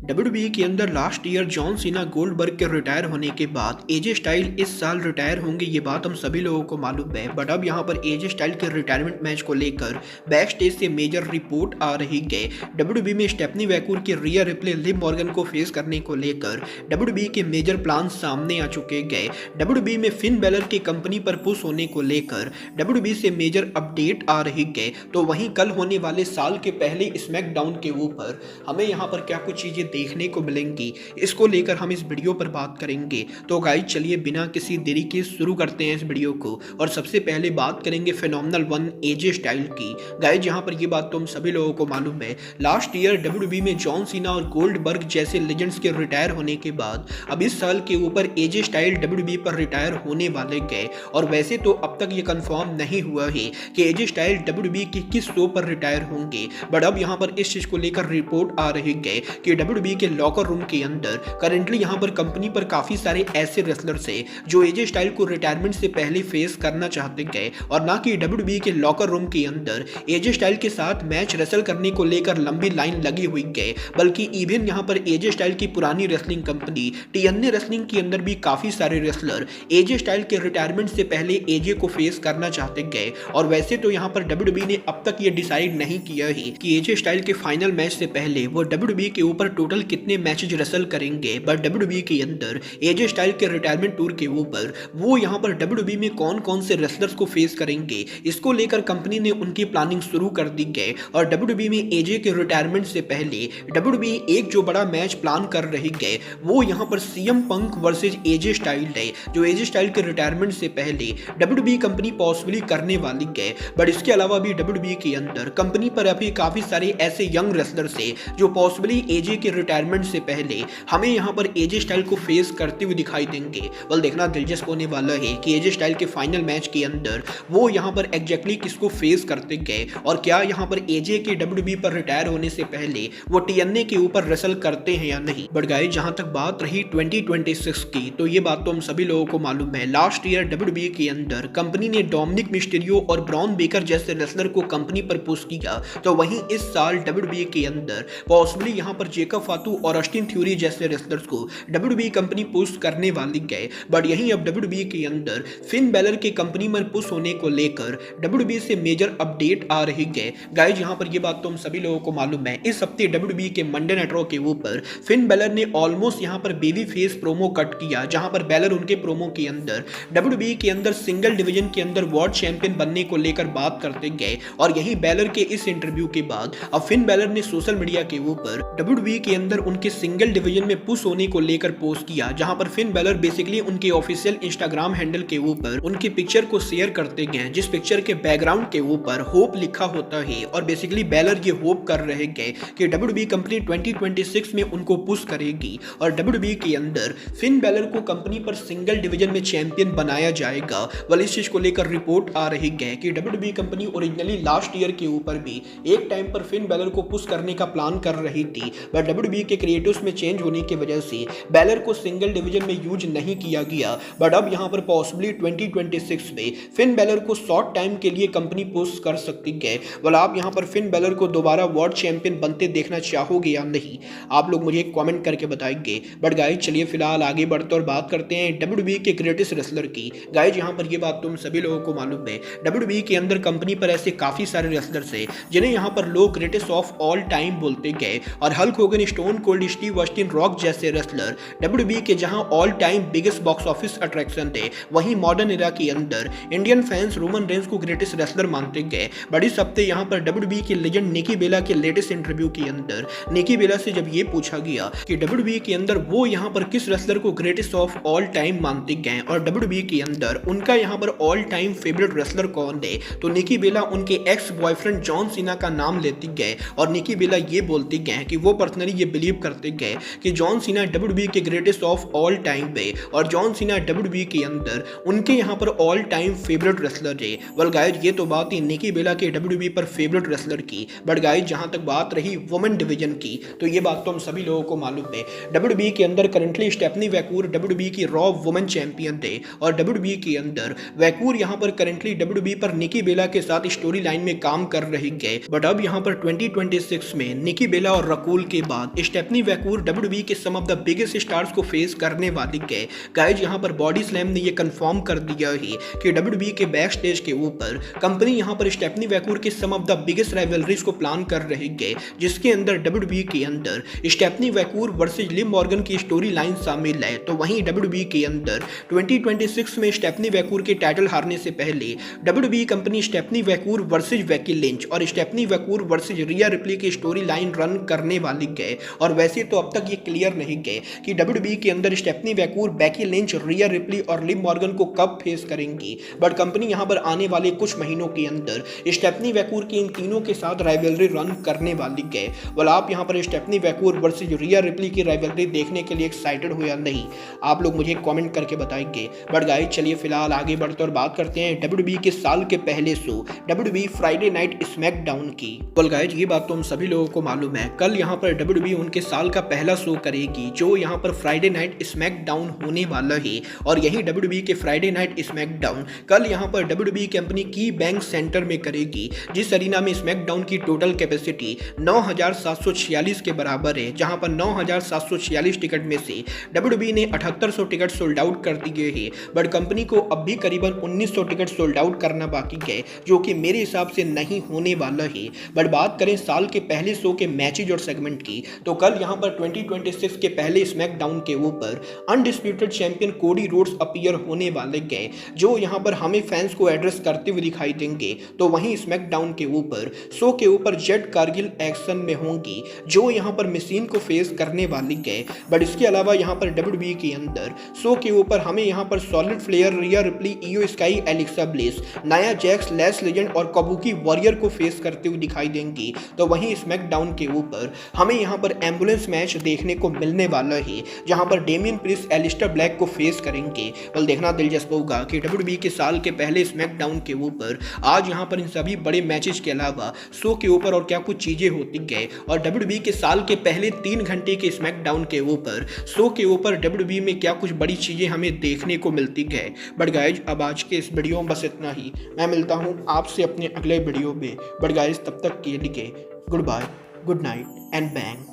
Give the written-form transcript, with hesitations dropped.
WWE के अंदर last year John Cena Goldberg के रिटायर होने के बाद एजे स्टाइल इस साल रिटायर होंगे, ये बात हम सभी लोगों को मालूम है। बट अब यहाँ पर एजे स्टाइल के रिटायरमेंट मैच को लेकर बैक स्टेज से मेजर रिपोर्ट आ रही है। डब्ल्यूडब्ल्यूई में स्टेफनी वैकूर के रियर रिप्ले लिव मॉर्गन को फेस करने को लेकर डब्ल्यूडब्ल्यूई के मेजर प्लान सामने आ चुके गए। डब्ल्यूडब्ल्यूई में फिन बैलर की कंपनी पर पुश होने को लेकर डब्ल्यूडब्ल्यूई से मेजर अपडेट आ रही है। तो वहीं कल होने वाले साल के पहले स्मैकडाउन के ऊपर हमें यहाँ पर क्या कुछ चीजें देखने को मिलेंगी, इसको लेकर हम इस वीडियो पर बात करेंगे। तो गाइस चलिए बिना किसी देरी के शुरू करते हैं इस वीडियो को। और सबसे पहले बात करेंगे फिनोमिनल वन एजे स्टाइल की। गाइस यहाँ पर ये बात तो हम सभी लोगों को मालूम है, लास्ट ईयर डब्ल्यूडब्ल्यूई में जॉन सीना और गोल्डबर्ग जैसे लेजेंड्स के रिटायर होने के बाद अब इस साल के ऊपर एजे स्टाइल डब्ल्यूडब्ल्यूई पर रिटायर होने वाले गए। और वैसे तो अब तक ये कंफर्म नहीं हुआ है कि एजे स्टाइल डब्ल्यूडब्ल्यूई के किस शो पर रिटायर होंगे, बट अब यहाँ पर इस चीज को लेकर रिपोर्ट आ रही है कि डब्ल्यूडब्ल्यूई के लॉकर रूम के अंदर करंटली यहाँ पर कंपनी पर काफी सारे ऐसे रेसलर्स हैं जो एजे स्टाइल को रिटायरमेंट से पहले फेस करना चाहते गए, और ना कि डब्ल्यूडब्ल्यूई के लॉकर रूम के अंदर एजे स्टाइल के साथ मैच रेसल करने को लेकर लंबी लाइन लगी हुई गए, बल्कि इवन यहाँ पर एजे स्टाइल की पुरानी रेसलिंग कंपनी टीएनए रेसलिंग के अंदर भी काफी सारे रेसलर एजे स्टाइल के रिटायरमेंट से पहले एजे को फेस करना चाहते गए। और वैसे तो यहाँ पर डब्ल्यूडब्ल्यूई ने अब तक ये डिसाइड नहीं किया है कि एजे स्टाइल के फाइनल मैच से पहले वो डब्ल्यूडब्ल्यूई के ऊपर टोटल कितने मैचेज रेसल करेंगे, बट डब्ल्यूडब्ल्यूई के अंदर एजे स्टाइल के रिटायरमेंट टूर के ऊपर वो यहाँ पर डब्ल्यूडब्ल्यूई में कौन कौन से रेसलर्स को फेस करेंगे, इसको लेकर कंपनी ने उनकी प्लानिंग शुरू कर दी गई। और डब्ल्यूडब्ल्यूई में एजे के रिटायरमेंट से पहले डब्ल्यूडब्ल्यूई एक जो बड़ा मैच प्लान कर रही है वो यहाँ पर सीएम पंक वर्सेज एजे स्टाइल है, जो एजे स्टाइल के रिटायरमेंट से पहले डब्ल्यूडब्ल्यूई कंपनी पॉसिबली करने वाली है। बट इसके अलावा भी डब्ल्यूडब्ल्यूई के अंदर कंपनी पर अभी काफी सारे ऐसे यंग रेसलर्स है जो पॉसिबली एजे के रिटायरमेंट से पहले हमें यहाँ पर एजे स्टाइल को फेस करते हुए दिखाई देंगे। बल देखना दिलचस्प होने वाला है कि एजे स्टाइल के फाइनल मैच के अंदर वो यहाँ पर एग्जैक्टली किसको फेस करते गए, और क्या यहाँ पर एजे के डब्ल्यूडब्ल्यूई पर रिटायर होने से पहले वो टीएनए के ऊपर रेसल करते हैं या नहीं। बट गाइस जहां तक बात रही 2026 की, तो ये बात तो हम सभी लोगों को मालूम है, लास्ट ईयर डब्ल्यूडब्ल्यूई के अंदर कंपनी ने डोमिनिक मिस्टीरियो और ब्रॉन बेकर जैसे रेसलर को कंपनी पर पुश किया। तो वहीं इस साल डब्ल्यूडब्ल्यूई के अंदर पॉसिबली यहाँ पर जेकब फातू और ऑस्टिन थ्योरी जैसे रेसलर्स को डब्ल्यूडब्ल्यूई कंपनी पुश करने वाली गए। बट यहीं अब डब्ल्यूडब्ल्यूई के अंदर फिन बैलर के कंपनी में पुश होने को लेकर डब्ल्यूडब्ल्यूई से मेजर अपडेट आ रही है। गाइस यहाँ पर ये बात तो हम सभी लोगों को मालूम है, इस हफ्ते डब्ल्यूडब्ल्यूई के मंडे नाइट रॉ के ऊपर फिन बैलर ने ऑलमोस्ट यहाँ पर बेबी फेस प्रोमो कट किया, जहां पर बैलर उनके प्रोमो के अंदर डब्ल्यूडब्ल्यूई के अंदर सिंगल डिवीजन के अंदर वर्ल्ड चैंपियन बनने को लेकर बात करते गए। और यही बैलर के इस इंटरव्यू के बाद अब फिन बैलर ने सोशल मीडिया के ऊपर डब्ल्यूडब्ल्यूई के अंदर उनके सिंगल डिवीजन में पुश होने को लेकर पोस्ट किया, जहां पर फिन बैलर बेसिकली उनके ऑफिशियल इंस्टाग्राम हैंडल के ऊपर उनकी पिक्चर को शेयर करते गए, जिस पिक्चर के बैकग्राउंड के ऊपर होप लिखा होता है। और बेसिकली बैलर ये होप कर रहे गए कि डब्ल्यूडब्ल्यूई कंपनी 2026 में उनको पुश करेगी और डब्ल्यूडब्ल्यूई के अंदर फिन बैलर को कंपनी पर सिंगल डिवीजन में चैंपियन बनाया जाएगा। वाली इस चीज को लेकर रिपोर्ट आ रही है कि WWE company originally last year के ऊपर भी एक टाइम पर फिन बैलर को पुश करने का प्लान कर रही थी, बट डब्ल्यूडब्ल्यूई के क्रिएटिव्स में चेंज होने की वजह से बैलर को सिंगल डिवीजन में यूज नहीं किया गया। बट अब यहाँ पर पॉसिबली 2026 में फिन बैलर को शॉर्ट टाइम के लिए कंपनी पुश कर सकती है। वाला आप यहाँ पर फिन बैलर को दोबारा वर्ल्ड चैंपियन बनते देखना चाहोगे या नहीं, आप लोग मुझे कमेंट करके बताएंगे। बट गाइस चलिए फिलहाल आगे बढ़ते और बात करते हैं डब्ल्यूडब्ल्यूई के ग्रेटेस्ट रेसलर की। गाइस यहाँ पर ये बात तुम सभी लोगों को मालूम है, डब्ल्यूडब्ल्यूई के अंदर कंपनी पर ऐसे काफी सारे रेसलर्स हैं जिन्हें यहाँ पर लोग ग्रेटेस्ट ऑफ ऑल टाइम बोलते गए। और Hulk Hogan, stone cold Steve Austin, rock जैसे रेसलर डब्ल्यूडब्ल्यूई के जहां all time biggest box office attraction थे, वहीं मॉडर्न एरा के अंदर इंडियन फैंस रोमन रेंस को ग्रेटेस्ट रेसलर मानते गए। बट इस हफ्ते यहाँ पर डब्ल्यूडब्ल्यूई के लेजेंड निकी बेला के लेटेस्ट इंटरव्यू के अंदर निकी बेला से जब ये पूछा गया कि डब्ल्यूडब्ल्यूई के अंदर वो यहाँ पर किस रेसलर को ग्रेटेस्ट ऑफ ऑल टाइम मानते गए और डब्ल्यूडब्ल्यूई के अंदर उनका यहाँ पर ऑल टाइम फेवरेट रेसलर कौन है, तो निकी बेला उनके एक्स बॉयफ्रेंड जॉन सीना का नाम लेते गए। और निकी बेला ये बोलते गए कि वो पर्सनली ये बिलीव करते गए कि जॉन सीना डब्ल्यूडब्ल्यूई के ग्रेटेस्ट ऑफ ऑल टाइम है और जॉन सीना डब्ल्यूडब्ल्यूई के अंदर उनके यहाँ पर ऑल टाइम फेवरेट रेसलर है। वेल गाइस ये तो बात ही निकी बेला के डब्ल्यूडब्ल्यूई पर फेवरेट रेसलर की। बट गाइस जहां तक बात रही वुमेन डिवीजन की, तो ये बात तो हम सभी लोगों को मालूम है, डब्ल्यूडब्ल्यूई के अंदर करंटली स्टेफनी वैकूर डब्ल्यूडब्ल्यूई की रॉ वुमेन चैंपियन थे और डब्ल्यूडब्ल्यूई के अंदर वैकूर यहाँ पर करंटली डब्ल्यूडब्ल्यूई पर निकी बेला के साथ स्टोरी लाइन में काम कर रही है। बट अब यहाँ पर 2026 में निकी बेला और रकूल के बाद बाद स्टेफनी वैकूर WWE के सम ऑफ द बिगेस्ट स्टार्स को फेस करने वाली है। गाइज यहाँ पर बॉडी स्लैम ने ये कंफर्म कर दिया है कि WWE के बैक स्टेज के ऊपर कंपनी यहाँ पर स्टेफनी वैकूर के सम ऑफ द बिगेस्ट राइवलरीज को प्लान कर रही है, जिसके अंदर WWE के अंदर Stephanie Vaquer versus Liv Morgan की स्टोरी लाइन शामिल है। तो वहीं WWE के अंदर 2026 में स्टेफनी वैकूर के टाइटल हारने से पहले WWE company Stephanie Vaquer versus Becky Lynch और Stephanie Vaquer versus Rhea Ripley की स्टोरी लाइन रन करने वाली है। और वैसे तो अब तक ये क्लियर नहीं है कि WWE के अंदर Stephanie Vaquer, Becky Lynch, Rhea Ripley और लिव मॉर्गन को कब फेस करेंगी, बट कंपनी यहां पर आने वाले कुछ महीनों के अंदर स्टेफनी वैकूर की इन तीनों के साथ राइवलरी रन करने वाली है। वेल, आप यहां पर Stephanie Vaquer versus Rhea Ripley की राइवलरी देखने के लिए एक्साइटेड हो या नहीं, आप लोग मुझे कमेंट करके बताएंगे। बट गाइस, चलिए फिलहाल आगे बढ़ते और बात करते हैं WWE के साल के पहले show WWE Friday night SmackDown की। वेल गाइस, ये बात तो हम सभी लोगों को मालूम है, कल यहाँ पर WWE उनके साल का पहला शो करेगी जो यहाँ पर फ्राइडे नाइट स्मैकडाउन होने वाला है। और यही WWE के फ्राइडे नाइट स्मैकडाउन कल यहाँ पर WWE कंपनी की बैंक सेंटर में करेगी, जिस अरीना में स्मैकडाउन की टोटल कैपेसिटी 9,746 के बराबर है, जहां पर 9,746 टिकट में से WWE ने 7800 टिकट सोल्ड आउट कर दिए हैं। बट कंपनी को अब भी करीबन 1900 टिकट सोल्ड आउट करना बाकी है, जो कि मेरे हिसाब से नहीं होने वाला है। बट बात करें साल के पहले शो के मैचेज और सेगमेंट की, तो कल यहां पर 2026 के पहले स्मैकडाउन के ऊपर undisputed champion Cody Rhodes appear होने वाले हैं, जो यहां पर हमें फैंस को एड्रेस करते हुए दिखाई देंगे। तो वहीं स्मैकडाउन के ऊपर शो के ऊपर जेट कारगिल एक्शन में होंगी, जो यहां पर मशीन को फेस करने वाली है। बट इसके अलावा यहां पर WWE के अंदर शो के ऊपर हमें यहां पर solid Flair, Rhea Ripley, Iyo Sky, Alexa Bliss, Nia Jax, Lash Legend और काबुकी वॉरियर को फेस करते हुए दिखाई देंगी। तो वहीं स्मैकडाउन के ऊपर हमें यहां पर एम्बुलेंस मैच देखने को मिलने वाला है, जहां पर डेमियन प्रिस्ट एलिस्टर ब्लैक को फेस करेंगे। बल देखना दिलचस्प होगा कि WWE के साल के पहले स्मैकडाउन के ऊपर आज यहां पर इन सभी बड़े मैचेस के अलावा शो के ऊपर और क्या कुछ चीजें होती गए, और WWE के साल के पहले 3 घंटे के स्मैकडाउन के ऊपर शो के ऊपर WWE में क्या कुछ बड़ी चीजें हमें देखने को मिलती गए। बट गाइज, अब आज के इस वीडियो में बस इतना ही। मैं मिलता हूं आपसे अपने अगले वीडियो में। बट गाइज, तब तक के लिए goodbye, good night and bang.